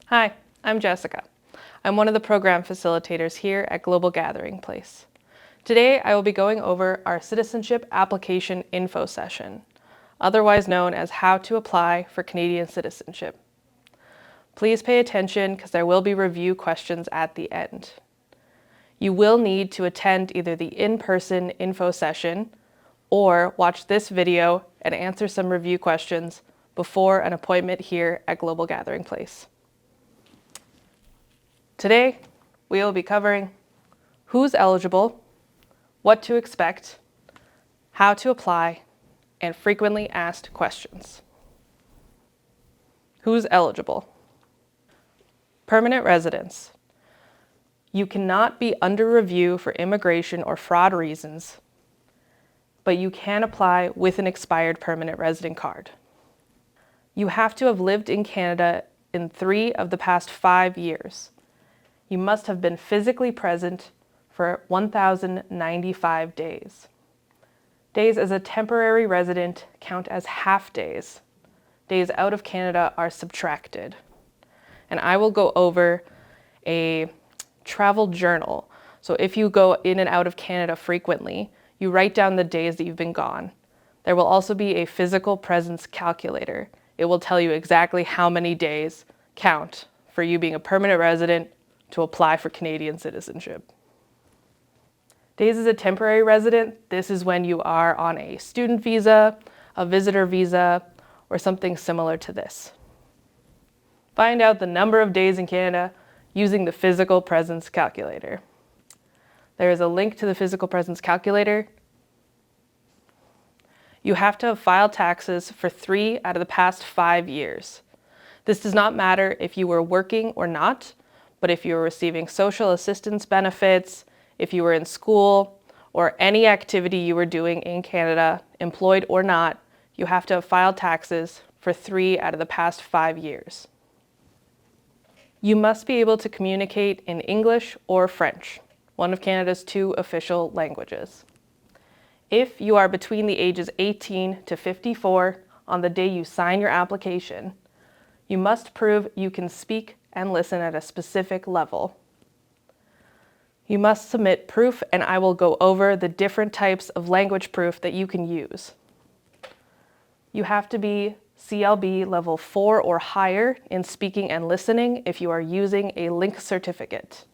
Hi, I'm Jessica. I'm one of the program facilitators here at Global Gathering Place. Today I will be going over our Citizenship Application Info session, otherwise known as How to Apply for Canadian Citizenship. Please pay attention because there will be review questions at the end. You will need to attend either the in-person info session or watch this video and answer some review questions before an appointment here at Global Gathering Place. Today, we will be covering who's eligible, what to expect, how to apply, and frequently asked questions. Who's eligible? Permanent residents. You cannot be under review for immigration or fraud reasons, but you can apply with an expired permanent resident card. You have to have lived in Canada in 3 of the past 5 years. You must have been physically present for 1,095 days. Days as a temporary resident count as half days. Days out of Canada are subtracted. And I will go over a travel journal. So if you go in and out of Canada frequently, you write down the days that you've been gone. There will also be a physical presence calculator. It will tell you exactly how many days count for you being a permanent resident to apply for Canadian citizenship. Days as a temporary resident, this is when you are on a student visa, a visitor visa, or something similar to this. Find out the number of days in Canada using the physical presence calculator. There is a link to the physical presence calculator. You have to have filed taxes for 3 out of the past 5 years. This does not matter if you were working or not, but if you were receiving social assistance benefits, if you were in school, or any activity you were doing in Canada, employed or not, you have to have filed taxes for 3 out of the past 5 years. You must be able to communicate in English or French, one of Canada's 2 official languages. If you are between the ages 18 to 54 on the day you sign your application, you must prove you can speak and listen at a specific level. You must submit proof, and I will go over the different types of language proof that you can use. You have to be CLB level 4 or higher in speaking and listening if you are using a LINK certificate.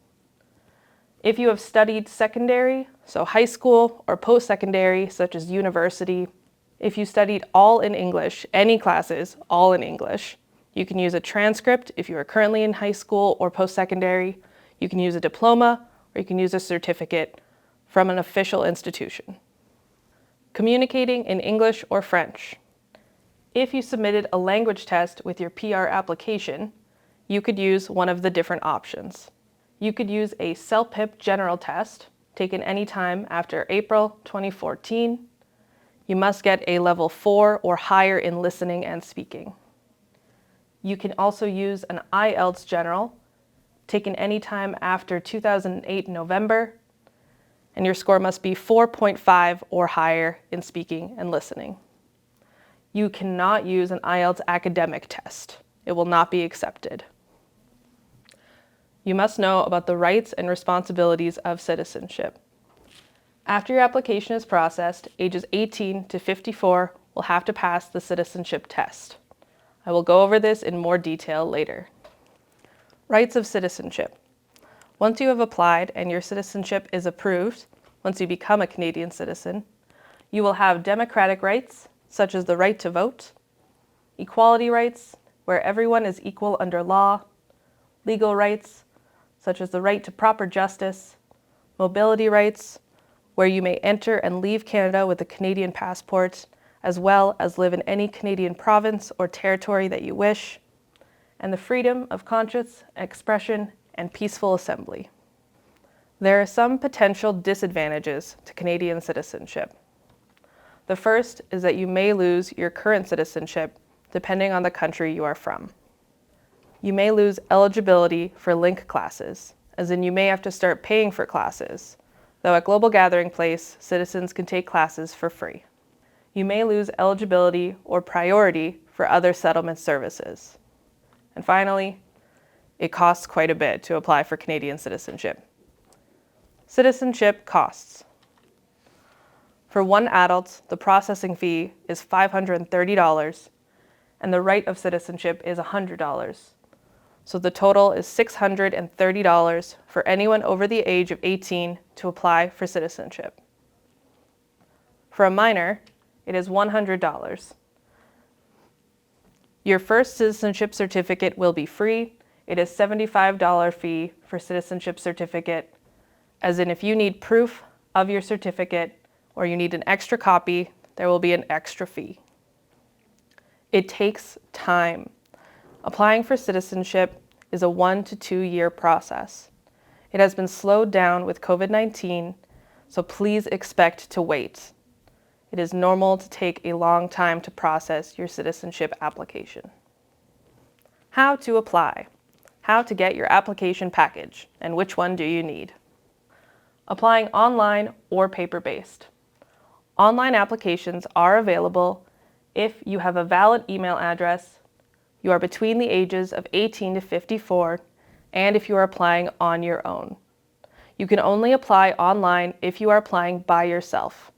If you have studied secondary, so high school, or post-secondary, such as university, if you studied all in English, any classes, all in English, you can use a transcript if you are currently in high school or post-secondary. You can use a diploma, or you can use a certificate from an official institution. Communicating in English or French. If you submitted a language test with your PR application, you could use one of the different options. You could use a CELPIP general test, taken anytime after April 2014. You must get a level 4 or higher in listening and speaking. You can also use an IELTS general, taken anytime after 2008 November, and your score must be 4.5 or higher in speaking and listening. You cannot use an IELTS academic test. It will not be accepted. You must know about the rights and responsibilities of citizenship. After your application is processed, ages 18 to 54 will have to pass the citizenship test. I will go over this in more detail later. Rights of citizenship. Once you have applied and your citizenship is approved, once you become a Canadian citizen, you will have democratic rights, such as the right to vote, equality rights, where everyone is equal under law, legal rights, such as the right to proper justice, mobility rights, where you may enter and leave Canada with a Canadian passport, as well as live in any Canadian province or territory that you wish, and the freedom of conscience, expression, and peaceful assembly. There are some potential disadvantages to Canadian citizenship. The first is that you may lose your current citizenship depending on the country you are from. You may lose eligibility for LINK classes, as in you may have to start paying for classes, though at Global Gathering Place, citizens can take classes for free. You may lose eligibility or priority for other settlement services. And finally, it costs quite a bit to apply for Canadian citizenship. Citizenship costs. For one adult, the processing fee is $530, and the right of citizenship is $100. So the total is $630 for anyone over the age of 18 to apply for citizenship. For a minor, it is $100. Your first citizenship certificate will be free. It is $75 fee for citizenship certificate, as in if you need proof of your certificate or you need an extra copy, there will be an extra fee. It takes time. Applying for citizenship is a 1 to 2 year process. It has been slowed down with COVID-19, so please expect to wait. It is normal to take a long time to process your citizenship application. How to apply. How to get your application package, and which one do you need? Applying online or paper-based. Online applications are available if you have a valid email address, you are between the ages of 18 to 54, and if you are applying on your own. You can only apply online if you are applying by yourself.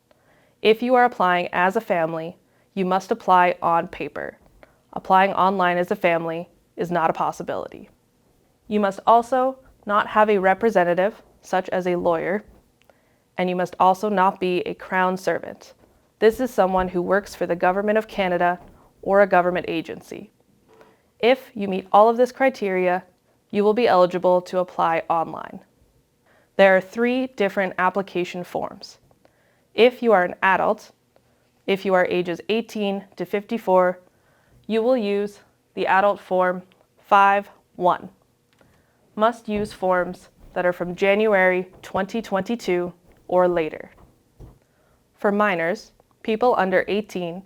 If you are applying as a family, you must apply on paper. Applying online as a family is not a possibility. You must also not have a representative, such as a lawyer, and you must also not be a Crown servant. This is someone who works for the Government of Canada or a government agency. If you meet all of this criteria, you will be eligible to apply online. There are 3 different application forms. If you are an adult, if you are ages 18 to 54, you will use the adult form 5-1. Must use forms that are from January 2022 or later. For minors, people under 18,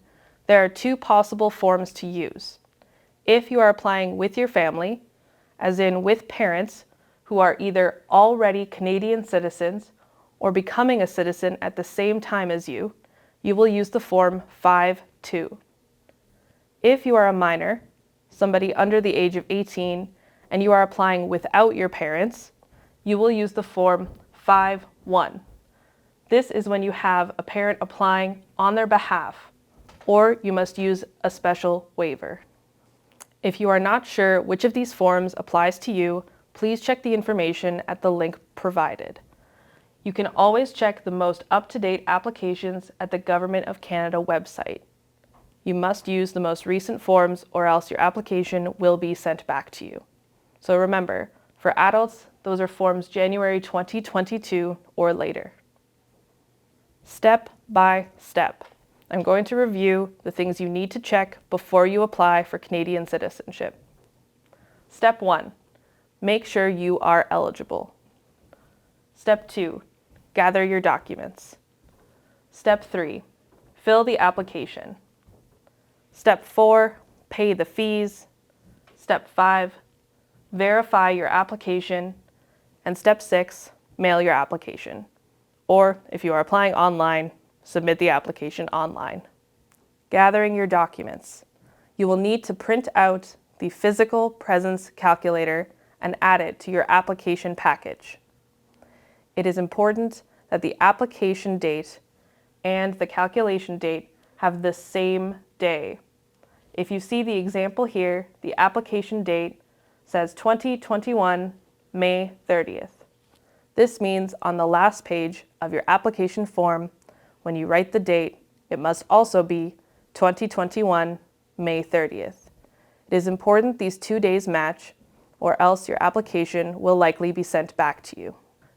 there are 2 possible forms to use. If you are applying with your family, as in with parents who are either already Canadian citizens or becoming a citizen at the same time as you will use the form 5-2. If you are a minor, somebody under the age of 18, and you are applying without your parents, you will use the form 5-1. This is when you have a parent applying on their behalf, or you must use a special waiver. If you are not sure which of these forms applies to you, please check the information at the link provided. You can always check the most up-to-date applications at the Government of Canada website. You must use the most recent forms or else your application will be sent back to you. So remember, for adults, those are forms January 2022 or later. Step by step, I'm going to review the things you need to check before you apply for Canadian citizenship. Step 1, make sure you are eligible. Step 2, gather your documents. Step 3, fill the application. Step 4, pay the fees. Step 5, verify your application. And step 6, mail your application. Or if you are applying online, submit the application online. Gathering your documents. You will need to print out the physical presence calculator and add it to your application package. It is important that the application date and the calculation date have the same day. If you see the example here, the application date says 2021, May 30th. This means on the last page of your application form, when you write the date, it must also be 2021, May 30th. It is important these 2 days match, or else your application will likely be sent back to you.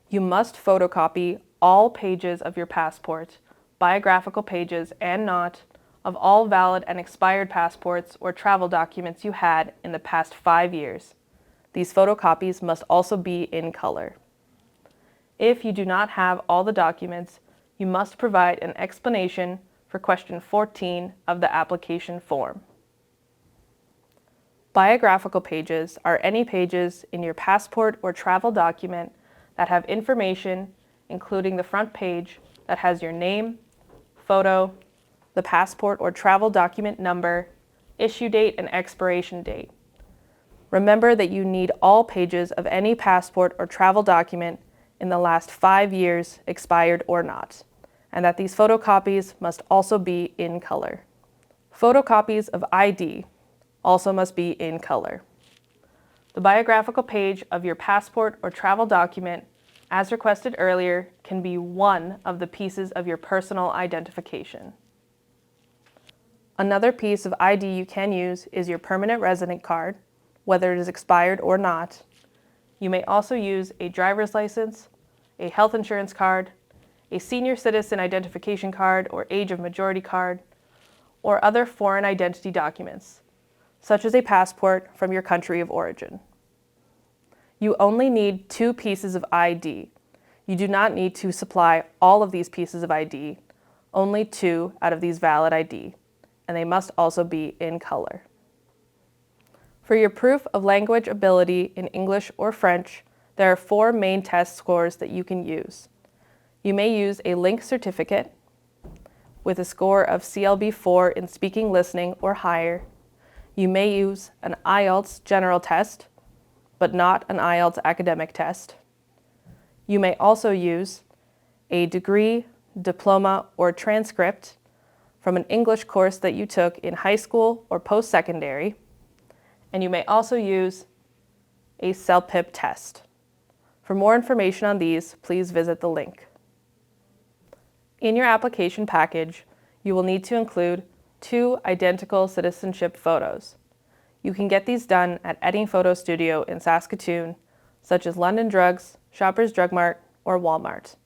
You must photocopy all pages of your passport, biographical pages and not, of all valid and expired passports or travel documents you had in the past 5 years. These photocopies must also be in color. If you do not have all the documents, you must provide an explanation for question 14 of the application form. Biographical pages are any pages in your passport or travel document that have information, including the front page, that has your name, photo, the passport or travel document number, issue date, and expiration date. Remember that you need all pages of any passport or travel document in the last 5 years, expired or not, and that these photocopies must also be in color. Photocopies of ID also must be in color. The biographical page of your passport or travel document, as requested earlier, can be one of the pieces of your personal identification. Another piece of ID you can use is your permanent resident card, whether it is expired or not. You may also use a driver's license, a health insurance card, a senior citizen identification card or age of majority card, or other foreign identity documents, such as a passport from your country of origin. You only need 2 pieces of ID. You do not need to supply all of these pieces of ID, only 2 out of these valid ID, and they must also be in color. For your proof of language ability in English or French, there are 4 main test scores that you can use. You may use a link certificate with a score of CLB4 in speaking, listening, or higher. You may use an IELTS general test, but not an IELTS academic test. You may also use a degree, diploma, or transcript from an English course that you took in high school or post-secondary. And you may also use a CELPIP test. For more information on these, please visit the link. In your application package, you will need to include 2 identical citizenship photos. You can get these done at Edding Photo Studio in Saskatoon, such as London Drugs, Shoppers Drug Mart, or Walmart.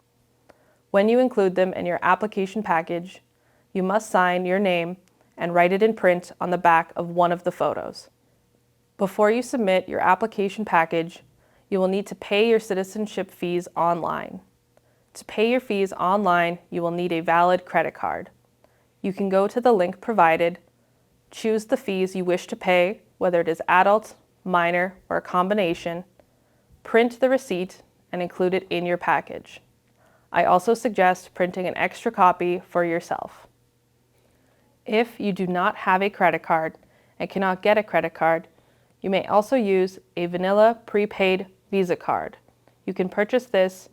When you include them in your application package, you must sign your name and write it in print on the back of one of the photos. Before you submit your application package, you will need to pay your citizenship fees online. To pay your fees online, you will need a valid credit card. You can go to the link provided, choose the fees you wish to pay, whether it is adult, minor, or a combination, print the receipt, and include it in your package. I also suggest printing an extra copy for yourself. If you do not have a credit card and cannot get a credit card, you may also use a vanilla prepaid Visa card. You can purchase this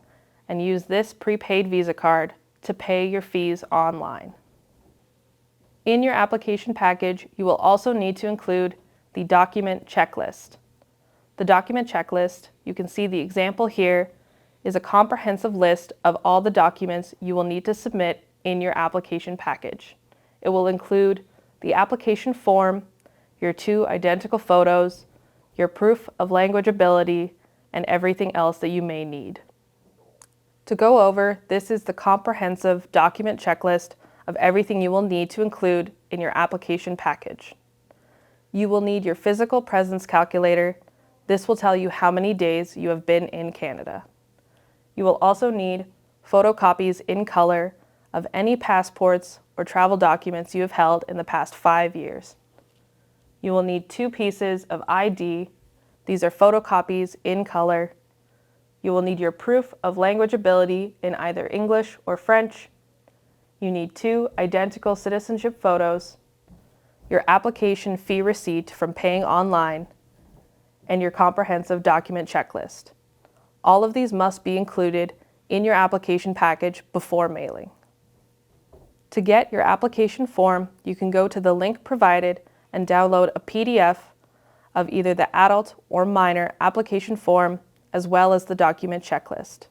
and use this prepaid Visa card to pay your fees online. In your application package, you will also need to include the document checklist. The document checklist, you can see the example here, is a comprehensive list of all the documents you will need to submit in your application package. It will include the application form, your 2 identical photos, your proof of language ability, and everything else that you may need. To go over, this is the comprehensive document checklist of everything you will need to include in your application package. You will need your physical presence calculator. This will tell you how many days you have been in Canada. You will also need photocopies in color of any passports or travel documents you have held in the past 5 years. You will need 2 pieces of ID. These are photocopies in color. You will need your proof of language ability in either English or French. You need 2 identical citizenship photos, your application fee receipt from paying online, and your comprehensive document checklist. All of these must be included in your application package before mailing. To get your application form, you can go to the link provided and download a PDF of either the adult or minor application form as well as the document checklist.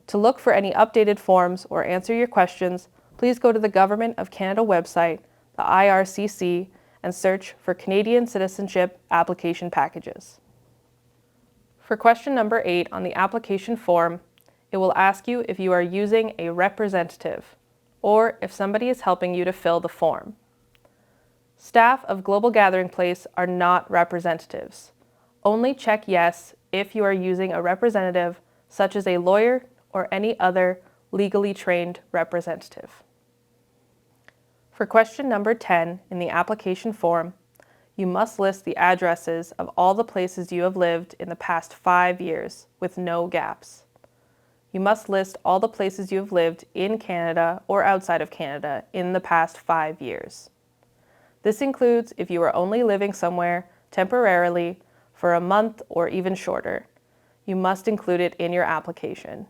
To look for any updated forms or answer your questions, please go to the Government of Canada website, the IRCC, and search for Canadian Citizenship Application Packages. For question number 8 on the application form, it will ask you if you are using a representative or if somebody is helping you to fill the form. Staff of Global Gathering Place are not representatives. Only check yes if you are using a representative, such as a lawyer or any other legally trained representative. For question number 10 in the application form, you must list the addresses of all the places you have lived in the past 5 years with no gaps. You must list all the places you have lived in Canada or outside of Canada in the past 5 years. This includes if you are only living somewhere temporarily for a month or even shorter. You must include it in your application.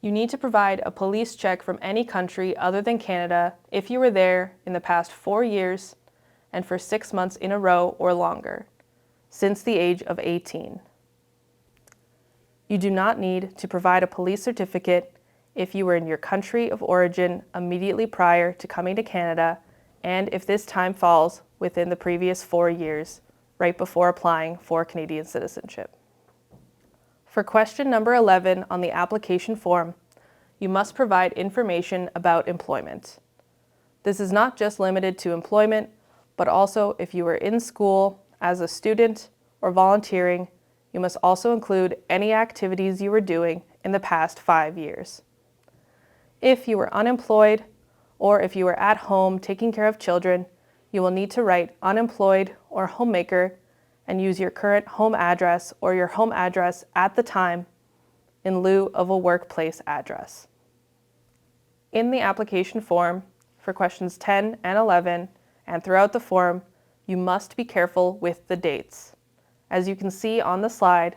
You need to provide a police check from any country other than Canada if you were there in the past 4 years and for 6 months in a row or longer, since the age of 18. You do not need to provide a police certificate if you were in your country of origin immediately prior to coming to Canada and if this time falls within the previous 4 years, right before applying for Canadian citizenship. For question number 11 on the application form, you must provide information about employment. This is not just limited to employment, but also if you were in school as a student or volunteering, you must also include any activities you were doing in the past 5 years. If you were unemployed, or if you were at home taking care of children, you will need to write unemployed or homemaker and use your current home address or your home address at the time in lieu of a workplace address. In the application form, for questions 10 and 11, and throughout the form, you must be careful with the dates. As you can see on the slide,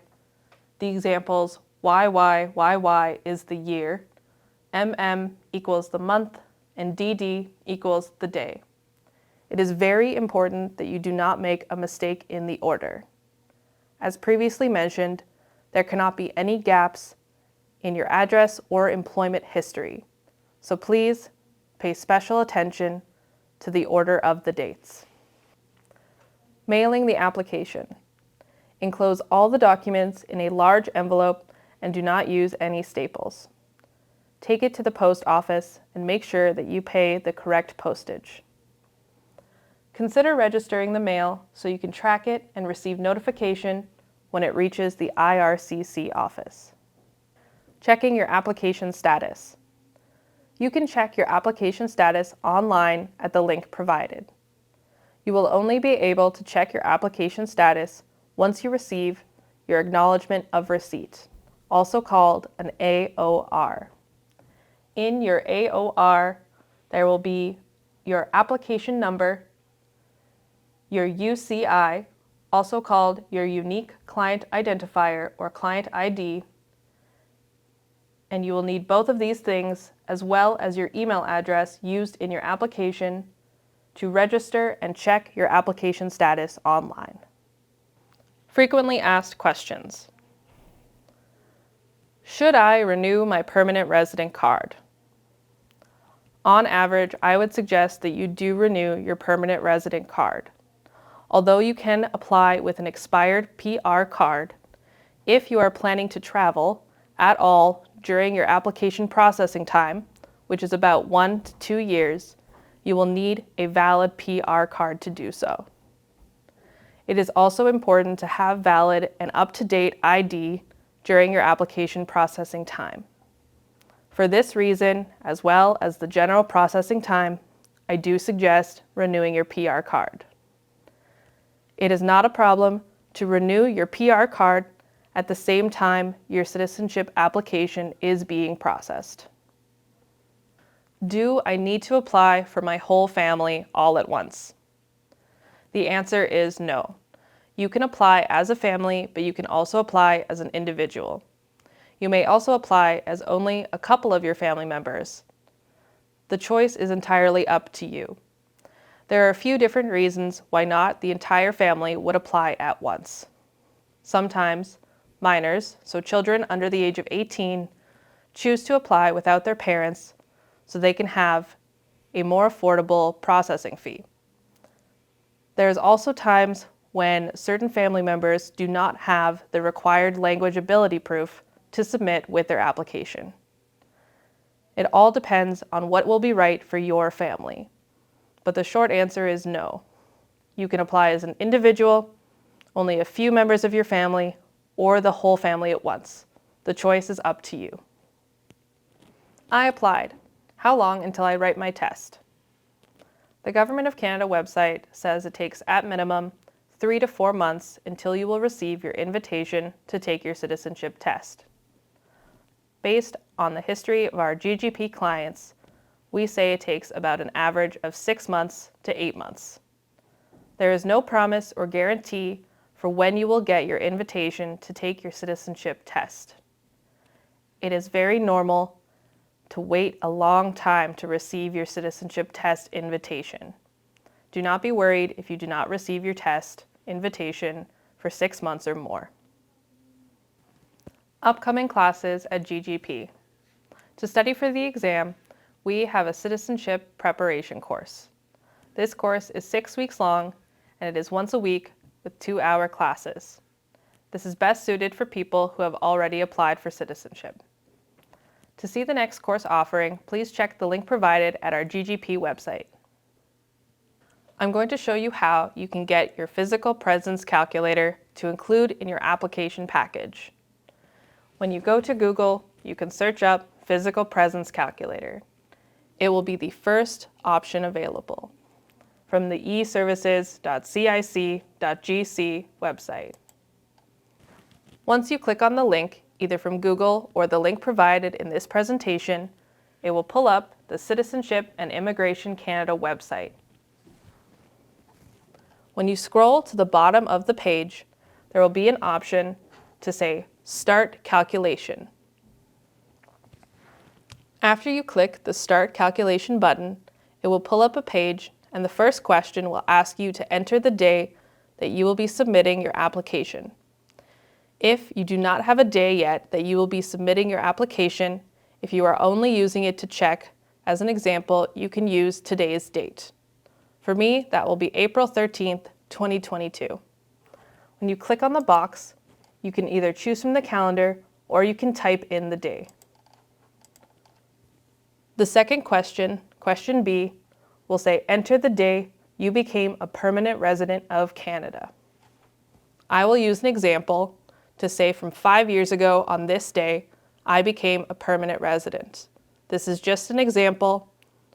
the examples YY is the year, MM equals the month, and DD equals the day. It is very important that you do not make a mistake in the order. As previously mentioned, there cannot be any gaps in your address or employment history, so please pay special attention to the order of the dates. Mailing the application. Enclose all the documents in a large envelope and do not use any staples. Take it to the post office and make sure that you pay the correct postage. Consider registering the mail so you can track it and receive notification when it reaches the IRCC office. Checking your application status. You can check your application status online at the link provided. You will only be able to check your application status once you receive your acknowledgement of receipt, also called an AOR. In your AOR, there will be your application number, your UCI, also called your Unique Client Identifier or Client ID, and you will need both of these things as well as your email address used in your application to register and check your application status online. Frequently asked questions. Should I renew my permanent resident card? On average, I would suggest that you do renew your permanent resident card. Although you can apply with an expired PR card, if you are planning to travel at all during your application processing time, which is about 1 to 2 years, you will need a valid PR card to do so. It is also important to have valid and up-to-date ID during your application processing time. For this reason, as well as the general processing time, I do suggest renewing your PR card. It is not a problem to renew your PR card at the same time your citizenship application is being processed. Do I need to apply for my whole family all at once? The answer is no. You can apply as a family, but you can also apply as an individual. You may also apply as only a couple of your family members. The choice is entirely up to you. There are a few different reasons why not the entire family would apply at once. Sometimes, minors, so children under the age of 18, choose to apply without their parents so they can have a more affordable processing fee. There is also times when certain family members do not have the required language ability proof to submit with their application. It all depends on what will be right for your family. But the short answer is no. You can apply as an individual, only a few members of your family, or the whole family at once. The choice is up to you. I applied. How long until I write my test? The Government of Canada website says it takes at minimum 3 to 4 months until you will receive your invitation to take your citizenship test. Based on the history of our GGP clients, we say it takes about an average of 6 months to 8 months. There is no promise or guarantee for when you will get your invitation to take your citizenship test. It is very normal to wait a long time to receive your citizenship test invitation. Do not be worried if you do not receive your test invitation for 6 months or more. Upcoming classes at GGP. To study for the exam, we have a citizenship preparation course. This course is 6 weeks long, and it is once a week with 2-hour classes. This is best suited for people who have already applied for citizenship. To see the next course offering, please check the link provided at our GGP website. I'm going to show you how you can get your physical presence calculator to include in your application package. When you go to Google, you can search up physical presence calculator. It will be the first option available from the eservices.cic.gc website. Once you click on the link, either from Google or the link provided in this presentation, it will pull up the Citizenship and Immigration Canada website. When you scroll to the bottom of the page, there will be an option to say Start Calculation. After you click the Start Calculation button, it will pull up a page, and the first question will ask you to enter the day that you will be submitting your application. If you do not have a day yet that you will be submitting your application, if you are only using it to check, as an example, you can use today's date. For me, that will be April 13th, 2022. When you click on the box, you can either choose from the calendar or you can type in the day. The second question, question B, will say enter the day you became a permanent resident of Canada. I will use an example to say from 5 years ago on this day, I became a permanent resident. This is just an example.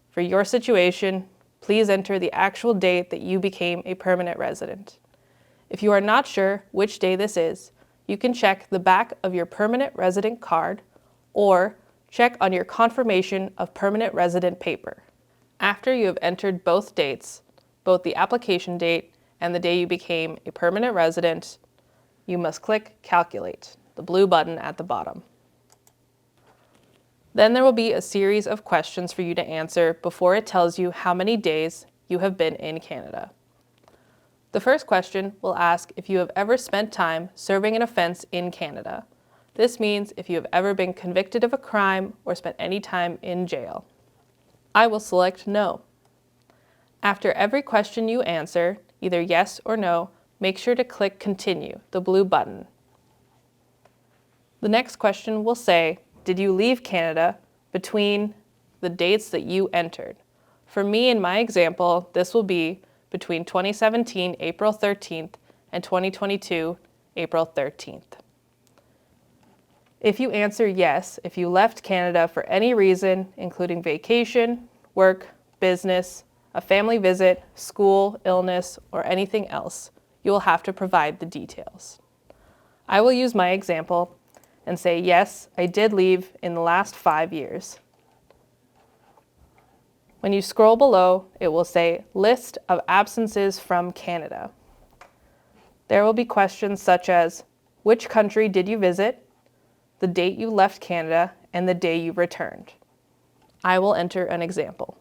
For your situation, please enter the actual date that you became a permanent resident. If you are not sure which day this is, you can check the back of your permanent resident card or check on your confirmation of permanent resident paper. After you have entered both dates, both the application date and the day you became a permanent resident, you must click Calculate, the blue button at the bottom. Then there will be a series of questions for you to answer before it tells you how many days you have been in Canada. The first question will ask if you have ever spent time serving an offense in Canada. This means if you have ever been convicted of a crime or spent any time in jail. I will select No. After every question you answer, either yes or no, make sure to click Continue, the blue button. The next question will say, did you leave Canada between the dates that you entered? For me, in my example, this will be between 2017, April 13th, and 2022, April 13th. If you answer yes, if you left Canada for any reason, including vacation, work, business, a family visit, school, illness, or anything else, you will have to provide the details. I will use my example and say, yes, I did leave in the last 5 years. When you scroll below, it will say List of absences from Canada. There will be questions such as, which country did you visit, the date you left Canada, and the day you returned. I will enter an example.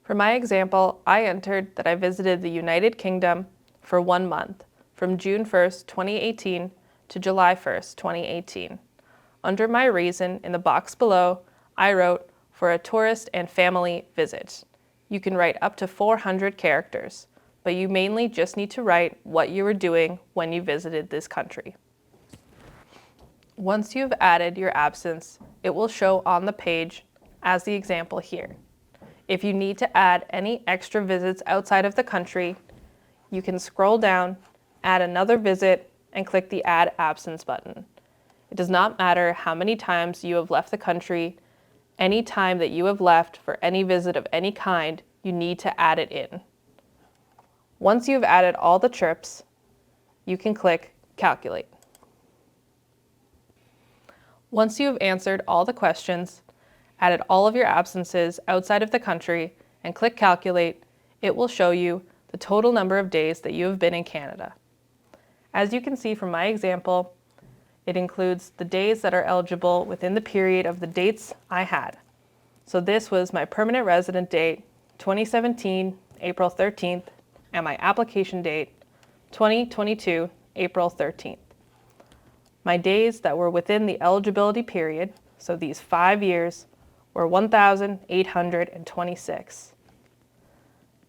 For my example, I entered that I visited the United Kingdom for 1 month, from June 1st, 2018 to July 1st, 2018. Under my reason, in the box below, I wrote, for a tourist and family visit. You can write up to 400 characters, but you mainly just need to write what you were doing when you visited this country. Once you've added your absence, it will show on the page as the example here. If you need to add any extra visits outside of the country, you can scroll down, add another visit, and click the Add Absence button. It does not matter how many times you have left the country. Any time that you have left for any visit of any kind, you need to add it in. Once you've added all the trips, you can click Calculate. Once you have answered all the questions, added all of your absences outside of the country, and click Calculate, it will show you the total number of days that you have been in Canada. As you can see from my example, it includes the days that are eligible within the period of the dates I had. So this was my permanent resident date, 2017, April 13th, and my application date, 2022, April 13th. My days that were within the eligibility period, so these 5 years, were 1,826.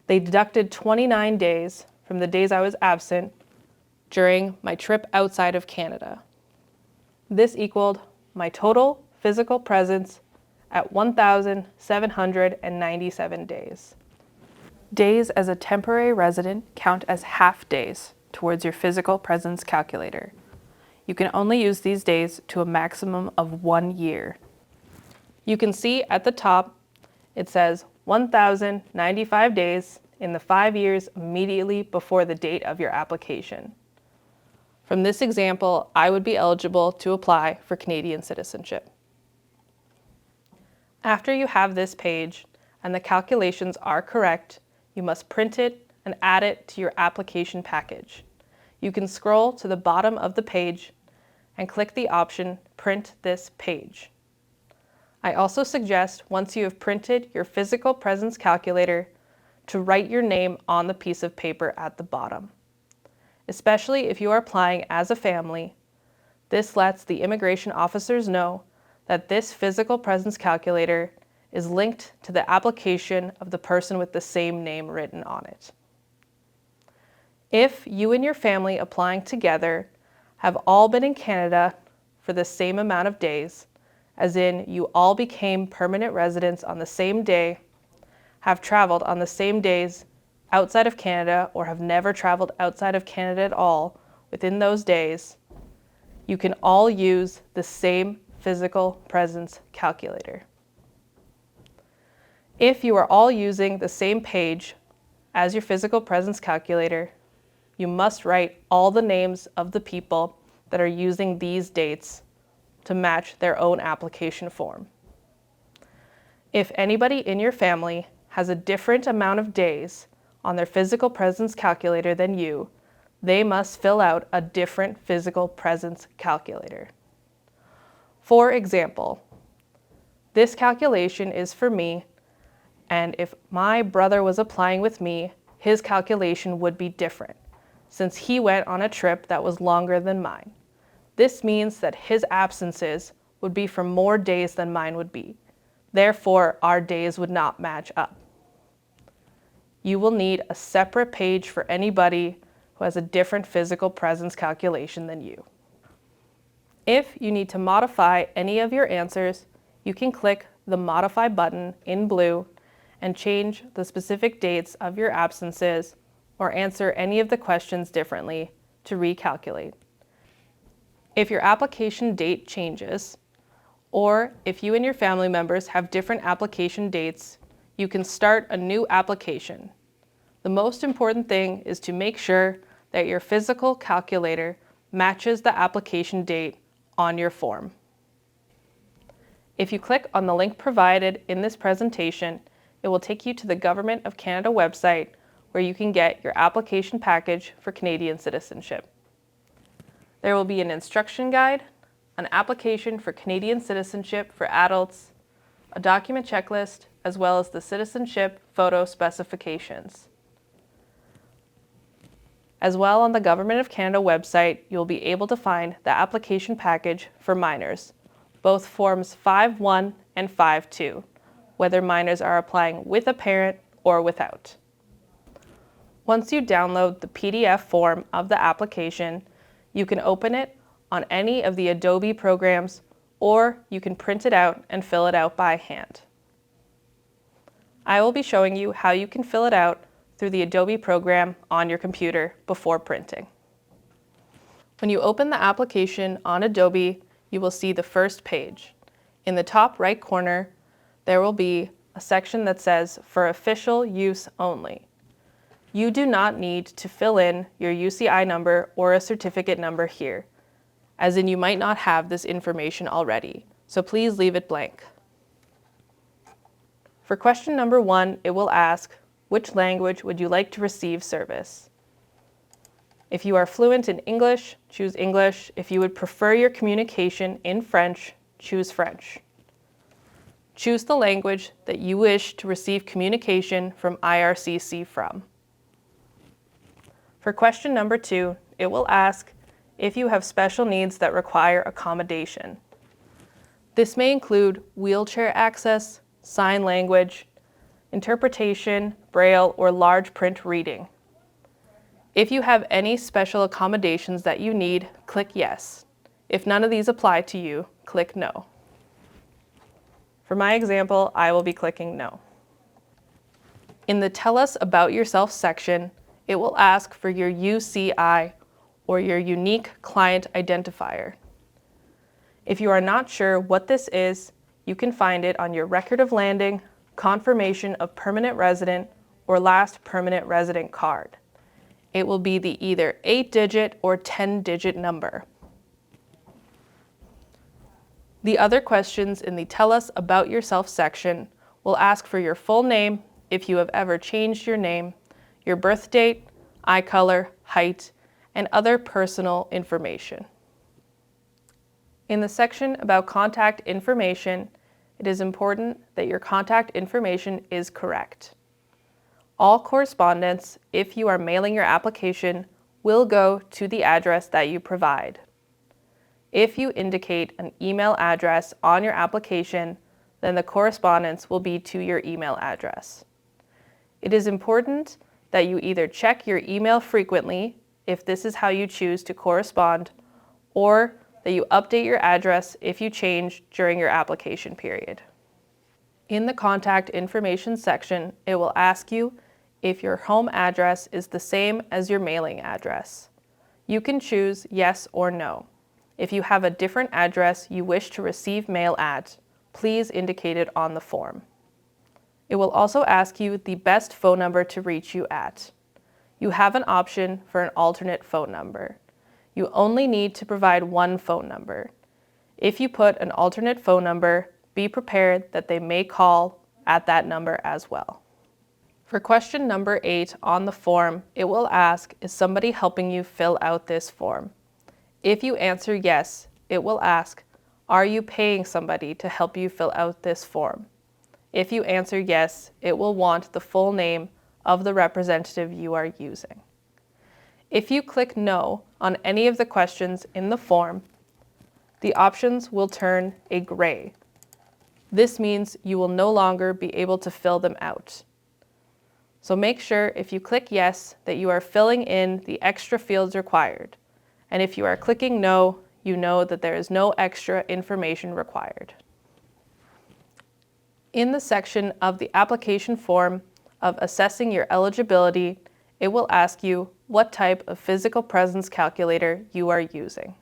They deducted 29 days from the days I was absent during my trip outside of Canada. This equaled my total physical presence at 1,797 days. Days as a temporary resident count as half days towards your physical presence calculator. You can only use these days to a maximum of 1 year. You can see at the top, it says 1,095 days in the 5 years immediately before the date of your application. From this example, I would be eligible to apply for Canadian citizenship. After you have this page and the calculations are correct, you must print it and add it to your application package. You can scroll to the bottom of the page and click the option Print this page. I also suggest, once you have printed your physical presence calculator, to write your name on the piece of paper at the bottom. Especially if you are applying as a family, this lets the immigration officers know that this physical presence calculator is linked to the application of the person with the same name written on it. If you and your family applying together have all been in Canada for the same amount of days, as in you all became permanent residents on the same day, have traveled on the same days outside of Canada, or have never traveled outside of Canada at all within those days, you can all use the same physical presence calculator. If you are all using the same page as your physical presence calculator, you must write all the names of the people that are using these dates to match their own application form. If anybody in your family has a different amount of days on their physical presence calculator than you, they must fill out a different physical presence calculator. For example, this calculation is for me, and if my brother was applying with me, his calculation would be different, since he went on a trip that was longer than mine. This means that his absences would be for more days than mine would be. Therefore, our days would not match up. You will need a separate page for anybody who has a different physical presence calculation than you. If you need to modify any of your answers, you can click the Modify button in blue and change the specific dates of your absences or answer any of the questions differently to recalculate. If your application date changes, or if you and your family members have different application dates, you can start a new application. The most important thing is to make sure that your physical calculator matches the application date on your form. If you click on the link provided in this presentation, it will take you to the Government of Canada website where you can get your application package for Canadian citizenship. There will be an instruction guide, an application for Canadian citizenship for adults, a document checklist, as well as the citizenship photo specifications. As well, on the Government of Canada website, you'll be able to find the application package for minors, both Forms 5.1 and 5.2, whether minors are applying with a parent or without. Once you download the PDF form of the application, you can open it on any of the Adobe programs, or you can print it out and fill it out by hand. I will be showing you how you can fill it out through the Adobe program on your computer before printing. When you open the application on Adobe, you will see the first page. In the top right corner, there will be a section that says "For official use only." You do not need to fill in your UCI number or a certificate number here, as in you might not have this information already, so please leave it blank. For question number 1, it will ask, which language would you like to receive service? If you are fluent in English, choose English. If you would prefer your communication in French, choose French. Choose the language that you wish to receive communication from IRCC from. For question number 2, it will ask if you have special needs that require accommodation. This may include wheelchair access, sign language, interpretation, braille, or large print reading. If you have any special accommodations that you need, click yes. If none of these apply to you, click no. For my example, I will be clicking no. In the Tell Us About Yourself section, it will ask for your UCI, or your Unique Client Identifier. If you are not sure what this is, you can find it on your Record of Landing, Confirmation of Permanent Resident, or Last Permanent Resident card. It will be the either 8-digit or 10-digit number. The other questions in the Tell Us About Yourself section will ask for your full name, if you have ever changed your name, your birth date, eye color, height, and other personal information. In the section about contact information, it is important that your contact information is correct. All correspondence, if you are mailing your application, will go to the address that you provide. If you indicate an email address on your application, then the correspondence will be to your email address. It is important that you either check your email frequently, if this is how you choose to correspond, or that you update your address if you change during your application period. In the contact information section, it will ask you if your home address is the same as your mailing address. You can choose yes or no. If you have a different address you wish to receive mail at, please indicate it on the form. It will also ask you the best phone number to reach you at. You have an option for an alternate phone number. You only need to provide one phone number. If you put an alternate phone number, be prepared that they may call at that number as well. For question number 8 on the form, it will ask, is somebody helping you fill out this form? If you answer yes, it will ask, are you paying somebody to help you fill out this form? If you answer yes, it will want the full name of the representative you are using. If you click no on any of the questions in the form, the options will turn a gray. This means you will no longer be able to fill them out. So make sure if you click yes that you are filling in the extra fields required. And if you are clicking no, you know that there is no extra information required. In the section of the application form of assessing your eligibility, it will ask you what type of physical presence calculator you are using.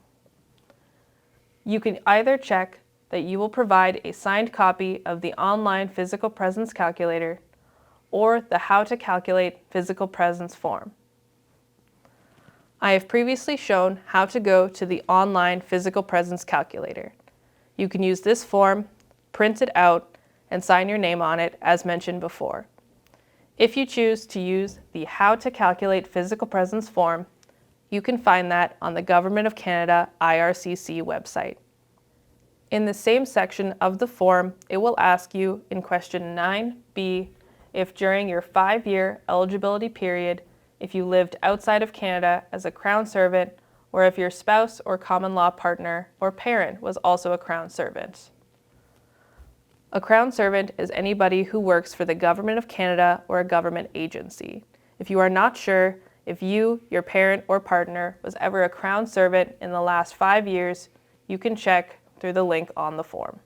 You can either check that you will provide a signed copy of the online physical presence calculator or the How to Calculate Physical Presence form. I have previously shown how to go to the online physical presence calculator. You can use this form, print it out, and sign your name on it as mentioned before. If you choose to use the How to Calculate Physical Presence form, you can find that on the Government of Canada IRCC website. In the same section of the form, it will ask you in question 9B if during your 5-year eligibility period, if you lived outside of Canada as a Crown servant, or if your spouse or common law partner or parent was also a Crown servant. A Crown servant is anybody who works for the Government of Canada or a government agency. If you are not sure if you, your parent, or partner was ever a Crown servant in the last 5 years, you can check through the link on the form.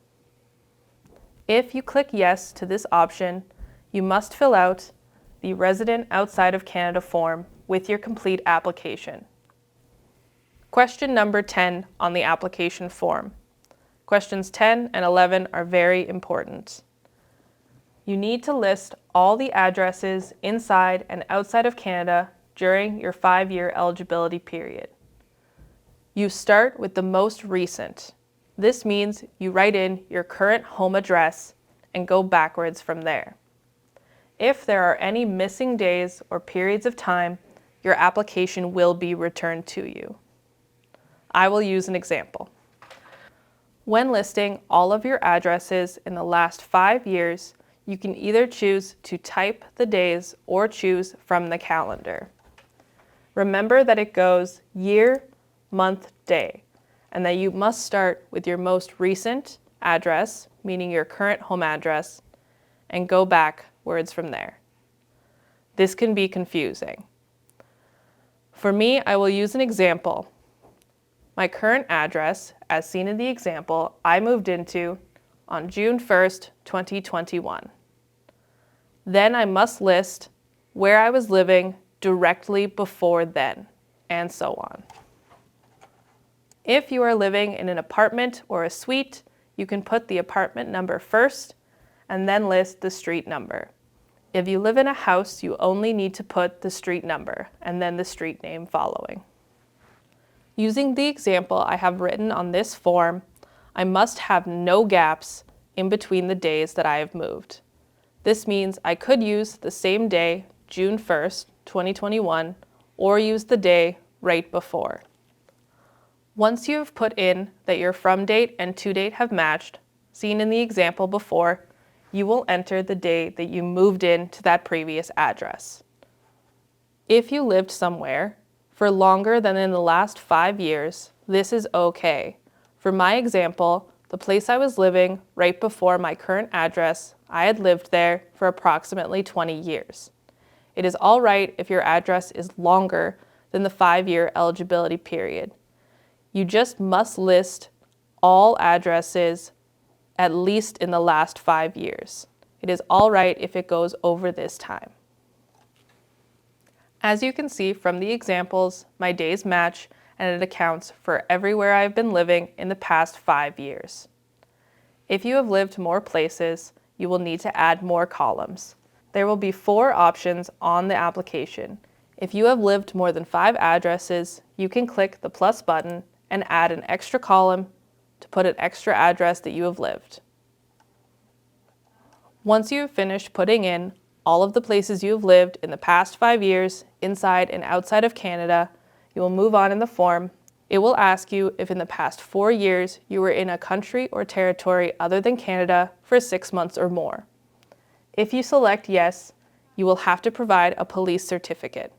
If you click yes to this option, you must fill out the Resident Outside of Canada form with your complete application. Question number 10 on the application form. Questions 10 and 11 are very important. You need to list all the addresses inside and outside of Canada during your 5-year eligibility period. You start with the most recent. This means you write in your current home address and go backwards from there. If there are any missing days or periods of time, your application will be returned to you. I will use an example. When listing all of your addresses in the last 5 years, you can either choose to type the days or choose from the calendar. Remember that it goes year, month, day, and that you must start with your most recent address, meaning your current home address, and go backwards from there. This can be confusing. For me, I will use an example. My current address, as seen in the example, I moved into on June 1st, 2021. Then I must list where I was living directly before then, and so on. If you are living in an apartment or a suite, you can put the apartment number first and then list the street number. If you live in a house, you only need to put the street number and then the street name following. Using the example I have written on this form, I must have no gaps in between the days that I have moved. This means I could use the same day, June 1st, 2021, or use the day right before. Once you have put in that your from date and to date have matched, seen in the example before, you will enter the day that you moved in to that previous address. If you lived somewhere for longer than in the last 5 years, this is okay. For my example, the place I was living right before my current address, I had lived there for approximately 20 years. It is all right if your address is longer than the 5-year eligibility period. You just must list all addresses at least in the last 5 years. It is all right if it goes over this time. As you can see from the examples, my days match and it accounts for everywhere I've been living in the past 5 years. If you have lived more places, you will need to add more columns. There will be 4 options on the application. If you have lived more than 5 addresses, you can click the plus button and add an extra column to put an extra address that you have lived. Once you have finished putting in all of the places you have lived in the past 5 years, inside and outside of Canada, you will move on in the form. It will ask you if in the past 4 years you were in a country or territory other than Canada for 6 months or more. If you select yes, you will have to provide a police certificate.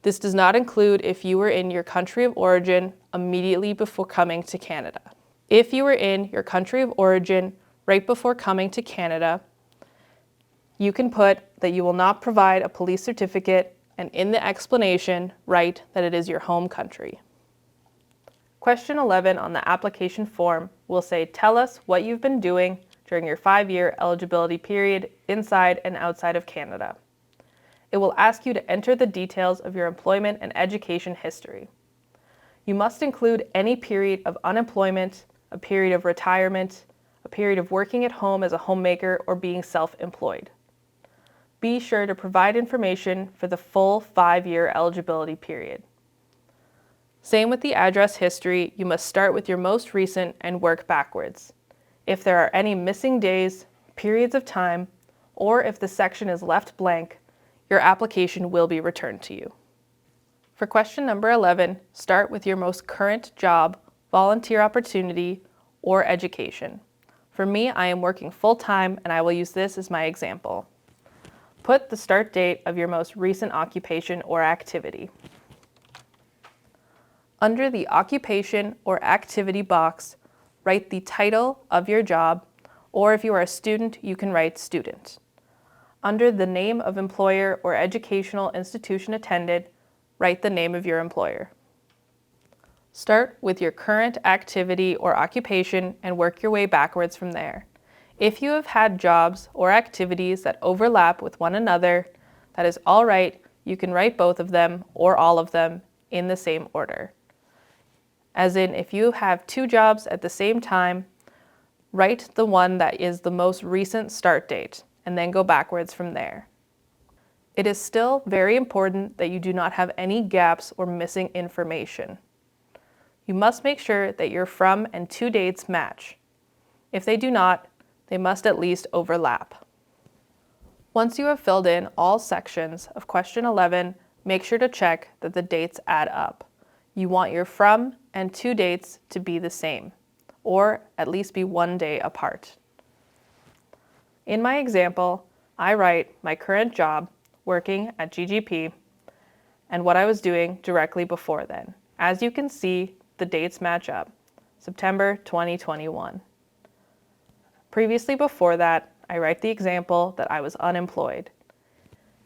This does not include if you were in your country of origin immediately before coming to Canada. If you were in your country of origin right before coming to Canada, you can put that you will not provide a police certificate and in the explanation write that it is your home country. Question 11 on the application form will say, tell us what you've been doing during your 5-year eligibility period inside and outside of Canada. It will ask you to enter the details of your employment and education history. You must include any period of unemployment, a period of retirement, a period of working at home as a homemaker or being self-employed. Be sure to provide information for the full 5-year eligibility period. Same with the address history, you must start with your most recent and work backwards. If there are any missing days, periods of time, or if the section is left blank, your application will be returned to you. For question number 11, start with your most current job, volunteer opportunity, or education. For me, I am working full-time and I will use this as my example. Put the start date of your most recent occupation or activity. Under the occupation or activity box, write the title of your job, or if you are a student, you can write student. Under the name of employer or educational institution attended, write the name of your employer. Start with your current activity or occupation and work your way backwards from there. If you have had jobs or activities that overlap with one another, that is all right. You can write both of them or all of them in the same order. As in, if you have 2 jobs at the same time, write the one that is the most recent start date and then go backwards from there. It is still very important that you do not have any gaps or missing information. You must make sure that your from and to dates match. If they do not, they must at least overlap. Once you have filled in all sections of question 11, make sure to check that the dates add up. You want your from and to dates to be the same, or at least be 1 day apart. In my example, I write my current job, working at GGP, and what I was doing directly before then. As you can see, the dates match up. September 2021. Previously before that, I write the example that I was unemployed.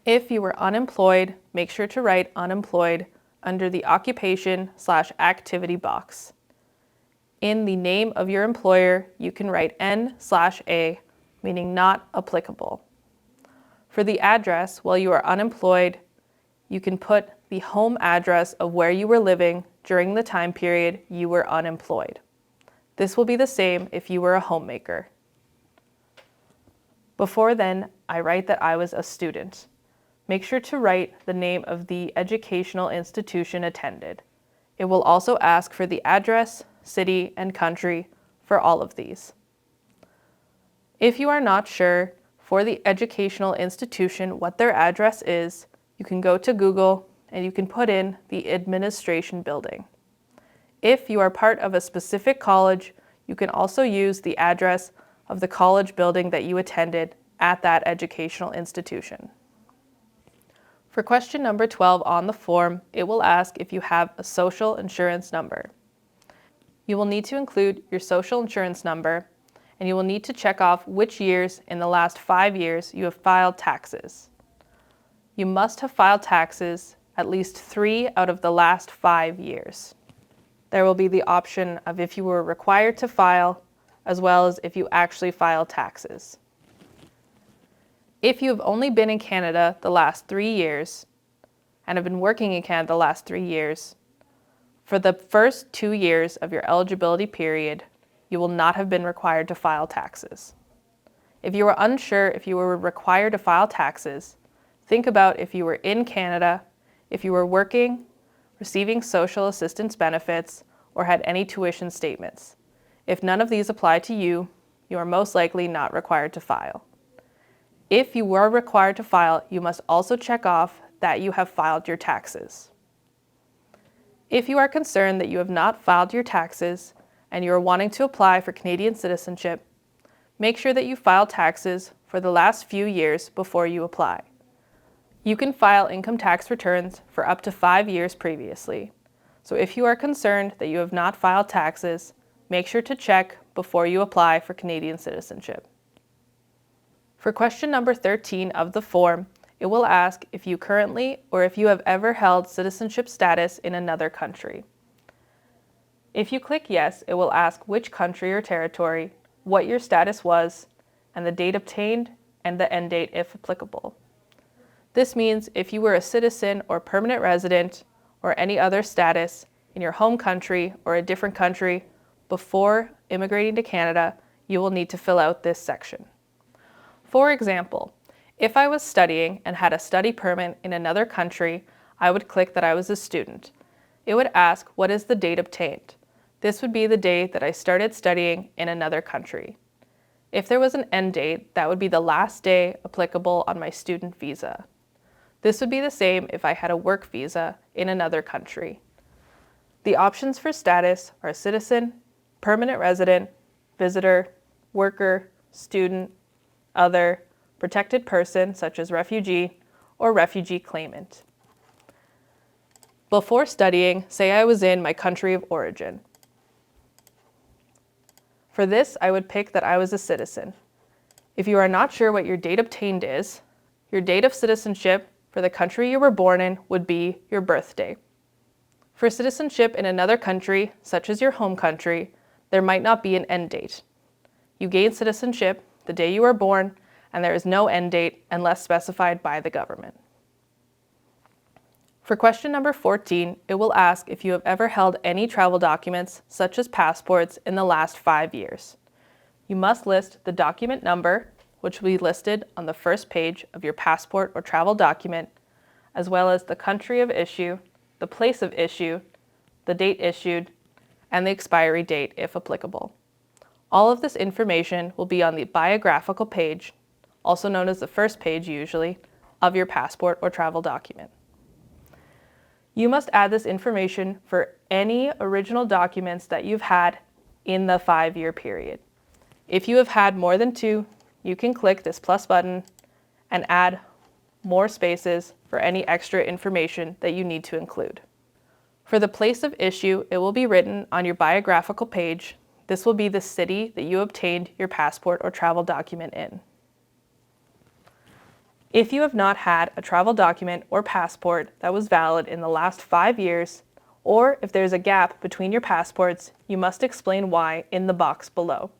If you were unemployed, make sure to write unemployed under the occupation/activity box. In the name of your employer, you can write N/A, meaning not applicable. For the address, while you are unemployed, you can put the home address of where you were living during the time period you were unemployed. This will be the same if you were a homemaker. Before then, I write that I was a student. Make sure to write the name of the educational institution attended. It will also ask for the address, city, and country for all of these. If you are not sure for the educational institution what their address is, you can go to Google and you can put in the administration building. If you are part of a specific college, you can also use the address of the college building that you attended at that educational institution. For question number 12 on the form, it will ask if you have a social insurance number. You will need to include your social insurance number, and you will need to check off which years in the last 5 years you have filed taxes. You must have filed taxes at least 3 out of the last 5 years. There will be the option of if you were required to file, as well as if you actually filed taxes. If you have only been in Canada the last 3 years and have been working in Canada the last 3 years, for the first 2 years of your eligibility period, you will not have been required to file taxes. If you are unsure if you were required to file taxes, think about if you were in Canada, if you were working, receiving social assistance benefits, or had any tuition statements. If none of these apply to you, you are most likely not required to file. If you were required to file, you must also check off that you have filed your taxes. If you are concerned that you have not filed your taxes and you are wanting to apply for Canadian citizenship, make sure that you file taxes for the last few years before you apply. You can file income tax returns for up to 5 years previously. So if you are concerned that you have not filed taxes, make sure to check before you apply for Canadian citizenship. For question number 13 of the form, it will ask if you currently or if you have ever held citizenship status in another country. If you click yes, it will ask which country or territory, what your status was, and the date obtained and the end date if applicable. This means if you were a citizen or permanent resident or any other status in your home country or a different country before immigrating to Canada, you will need to fill out this section. For example, if I was studying and had a study permit in another country, I would click that I was a student. It would ask, what is the date obtained? This would be the day that I started studying in another country. If there was an end date, that would be the last day applicable on my student visa. This would be the same if I had a work visa in another country. The options for status are citizen, permanent resident, visitor, worker, student, other, protected person such as refugee, or refugee claimant. Before studying, say I was in my country of origin. For this, I would pick that I was a citizen. If you are not sure what your date obtained is, your date of citizenship for the country you were born in would be your birthday. For citizenship in another country, such as your home country, there might not be an end date. You gain citizenship the day you were born, and there is no end date unless specified by the government. For question number 14, it will ask if you have ever held any travel documents, such as passports, in the last 5 years. You must list the document number, which will be listed on the first page of your passport or travel document, as well as the country of issue, the place of issue, the date issued, and the expiry date if applicable. All of this information will be on the biographical page also known as the first page usually, of your passport or travel document. You must add this information for any original documents that you've had in the 5-year period. If you have had more than 2, you can click this plus button and add more spaces for any extra information that you need to include. For the place of issue, it will be written on your biographical page. This will be the city that you obtained your passport or travel document in. If you have not had a travel document or passport that was valid in the last 5 years, or if there's a gap between your passports, you must explain why in the box below.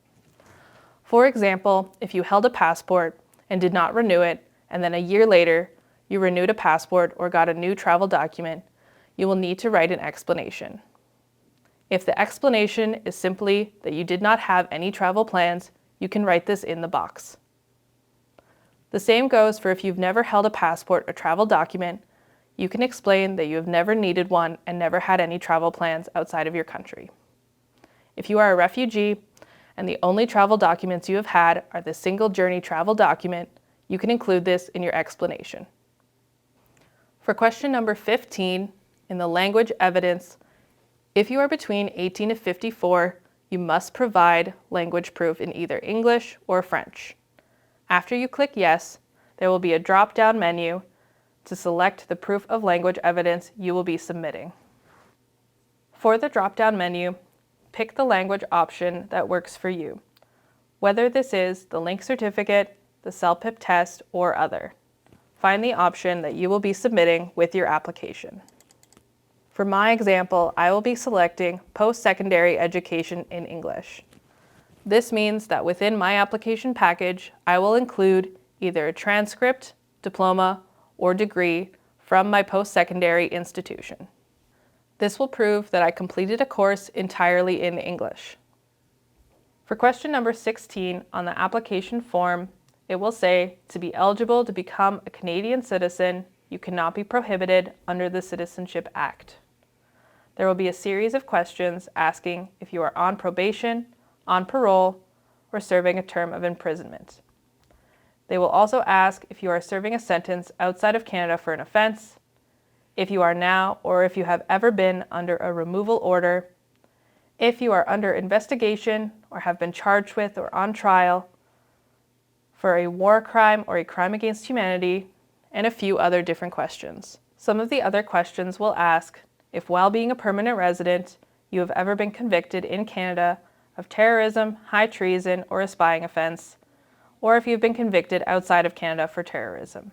For example, if you held a passport and did not renew it, and then a year later you renewed a passport or got a new travel document, you will need to write an explanation. If the explanation is simply that you did not have any travel plans, you can write this in the box. The same goes for if you've never held a passport or travel document, you can explain that you have never needed one and never had any travel plans outside of your country. If you are a refugee and the only travel documents you have had are the single journey travel document, you can include this in your explanation. For question number 15, in the language evidence, if you are between 18 to 54, you must provide language proof in either English or French. After you click yes, there will be a drop-down menu to select the proof of language evidence you will be submitting. For the drop-down menu, pick the language option that works for you, whether this is the link certificate, the CELPIP test, or other. Find the option that you will be submitting with your application. For my example, I will be selecting post-secondary education in English. This means that within my application package, I will include either a transcript, diploma, or degree from my post-secondary institution. This will prove that I completed a course entirely in English. For question number 16 on the application form, it will say, to be eligible to become a Canadian citizen, you cannot be prohibited under the Citizenship Act. There will be a series of questions asking if you are on probation, on parole, or serving a term of imprisonment. They will also ask if you are serving a sentence outside of Canada for an offense, if you are now or if you have ever been under a removal order, if you are under investigation or have been charged with or on trial for a war crime or a crime against humanity, and a few other different questions. Some of the other questions will ask if while being a permanent resident, you have ever been convicted in Canada of terrorism, high treason, or a spying offense, or if you've been convicted outside of Canada for terrorism.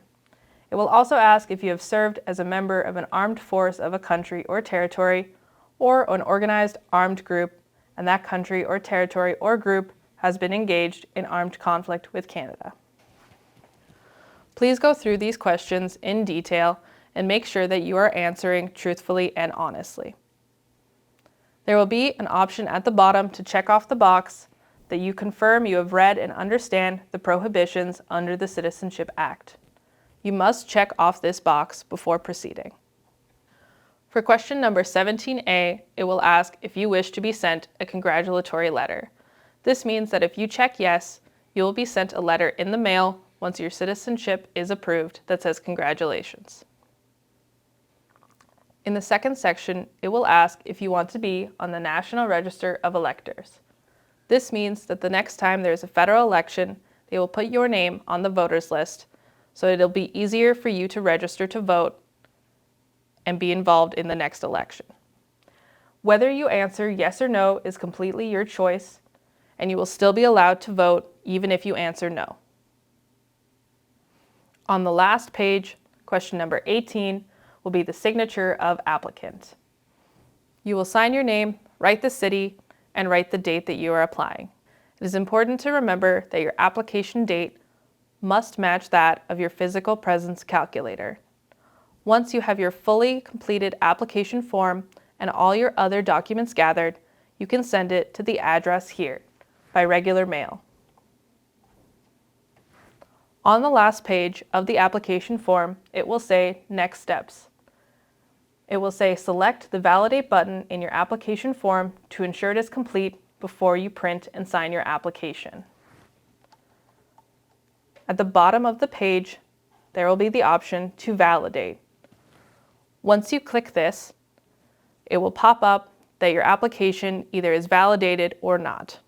It will also ask if you have served as a member of an armed force of a country or territory, or an organized armed group, and that country or territory or group has been engaged in armed conflict with Canada. Please go through these questions in detail and make sure that you are answering truthfully and honestly. There will be an option at the bottom to check off the box that you confirm you have read and understand the prohibitions under the Citizenship Act. You must check off this box before proceeding. For question number 17A, it will ask if you wish to be sent a congratulatory letter. This means that if you check yes, you will be sent a letter in the mail once your citizenship is approved that says congratulations. In the second section, it will ask if you want to be on the National Register of Electors. This means that the next time there is a federal election, they will put your name on the voters list, so it'll be easier for you to register to vote and be involved in the next election. Whether you answer yes or no is completely your choice, and you will still be allowed to vote even if you answer no. On the last page, question number 18, will be the signature of applicant. You will sign your name, write the city, and write the date that you are applying. It is important to remember that your application date must match that of your physical presence calculator. Once you have your fully completed application form and all your other documents gathered, you can send it to the address here by regular mail. On the last page of the application form, it will say Next Steps. It will say select the Validate button in your application form to ensure it is complete before you print and sign your application. At the bottom of the page, there will be the option to validate. Once you click this, it will pop up that your application either is validated or not.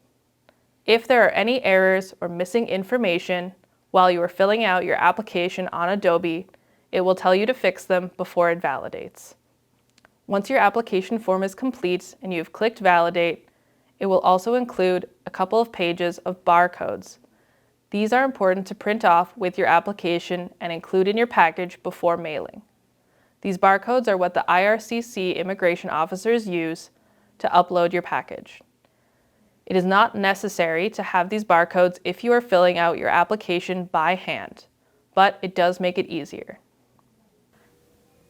If there are any errors or missing information while you are filling out your application on Adobe, it will tell you to fix them before it validates. Once your application form is complete and you've clicked Validate, it will also include a couple of pages of barcodes. These are important to print off with your application and include in your package before mailing. These barcodes are what the IRCC immigration officers use to upload your package. It is not necessary to have these barcodes if you are filling out your application by hand, but it does make it easier.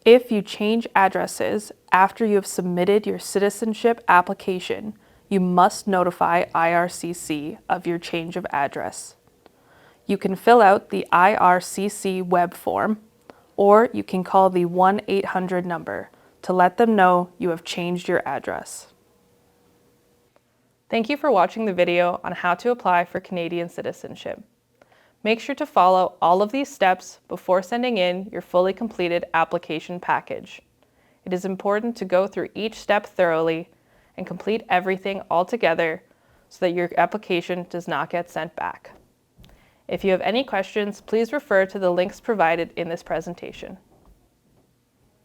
If you change addresses after you have submitted your citizenship application, you must notify IRCC of your change of address. You can fill out the IRCC web form, or you can call the 1-800 number to let them know you have changed your address. Thank you for watching the video on how to apply for Canadian citizenship. Make sure to follow all of these steps before sending in your fully completed application package. It is important to go through each step thoroughly and complete everything all together so that your application does not get sent back. If you have any questions, please refer to the links provided in this presentation.